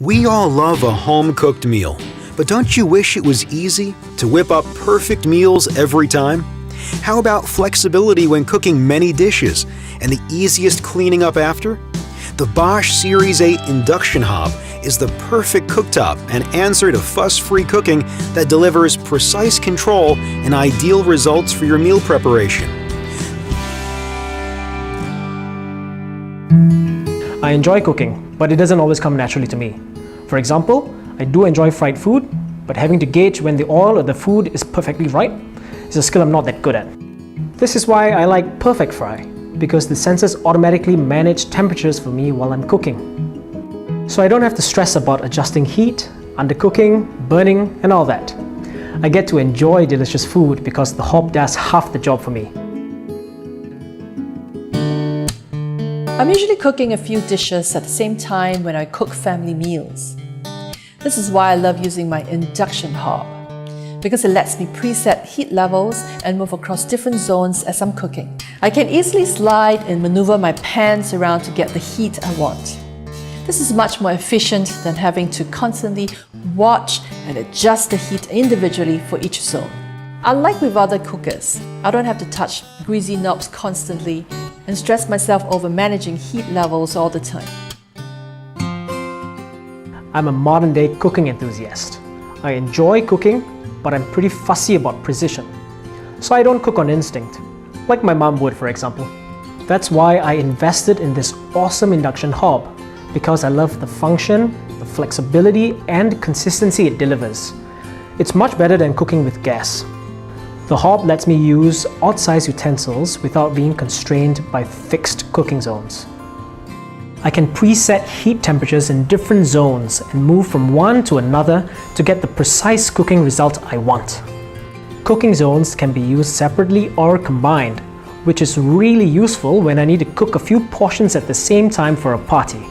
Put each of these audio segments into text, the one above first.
We all love a home-cooked meal, but don't you wish it was easy to whip up perfect meals every time? How about flexibility when cooking many dishes and the easiest cleaning up after? The Bosch Series 8 Induction Hob is the perfect cooktop and answer to fuss-free cooking that delivers precise control and ideal results for your meal preparation. I enjoy cooking, but it doesn't always come naturally to me. For example, I do enjoy fried food, but having to gauge when the oil or the food is perfectly right is a skill I'm not that good at. This is why I like Perfect Fry, because the sensors automatically manage temperatures for me while I'm cooking. So I don't have to stress about adjusting heat, undercooking, burning, and all that. I get to enjoy delicious food because the hob does half the job for me. I'm usually cooking a few dishes at the same time when I cook family meals. This is why I love using my induction hob, because it lets me preset heat levels and move across different zones as I'm cooking. I can easily slide and maneuver my pans around to get the heat I want. This is much more efficient than having to constantly watch and adjust the heat individually for each zone. Unlike with other cookers, I don't have to touch greasy knobs constantly and stress myself over managing heat levels all the time. I'm a modern-day cooking enthusiast. I enjoy cooking, but I'm pretty fussy about precision. So I don't cook on instinct, like my mom would, for example. That's why I invested in this awesome induction hob, because I love the function, the flexibility, and consistency it delivers. It's much better than cooking with gas. The hob lets me use odd-sized utensils without being constrained by fixed cooking zones. I can preset heat temperatures in different zones and move from one to another to get the precise cooking result I want. Cooking zones can be used separately or combined, which is really useful when I need to cook a few portions at the same time for a party.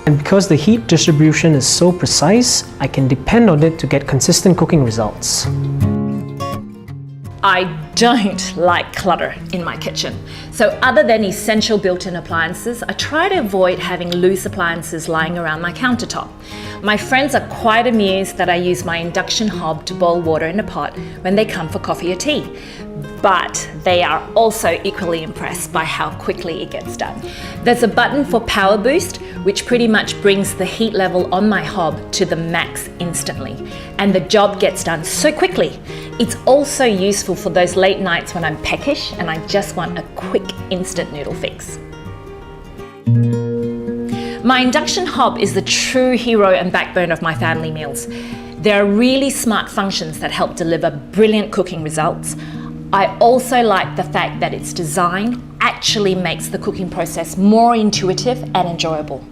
And because the heat distribution is so precise, I can depend on it to get consistent cooking results. I don't like clutter in my kitchen. So other than essential built-in appliances, I try to avoid having loose appliances lying around my countertop. My friends are quite amused that I use my induction hob to boil water in a pot when they come for coffee or tea. But they are also equally impressed by how quickly it gets done. There's a button for power boost, which pretty much brings the heat level on my hob to the max instantly. And the job gets done so quickly. It's also useful for those late nights when I'm peckish and I just want a quick instant noodle fix. My induction hob is the true hero and backbone of my family meals. There are really smart functions that help deliver brilliant cooking results. I also like the fact that its design actually makes the cooking process more intuitive and enjoyable.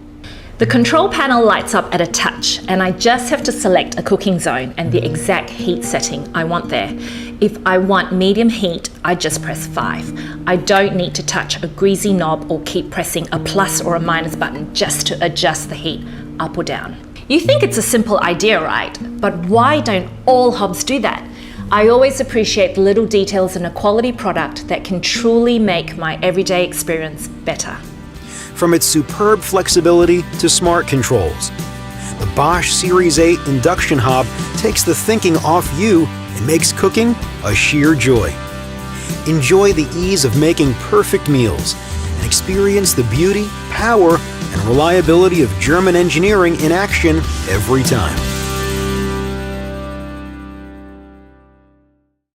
The control panel lights up at a touch, and I just have to select a cooking zone and the exact heat setting I want there. If I want medium heat, I just press 5. I don't need to touch a greasy knob or keep pressing a plus or a minus button just to adjust the heat up or down. You think it's a simple idea, right? But why don't all hobs do that? I always appreciate the little details in a quality product that can truly make my everyday experience better. From its superb flexibility to smart controls, the Bosch Series 8 Induction Hob takes the thinking off you and makes cooking a sheer joy. Enjoy the ease of making perfect meals and experience the beauty, power, and reliability of German engineering in action every time.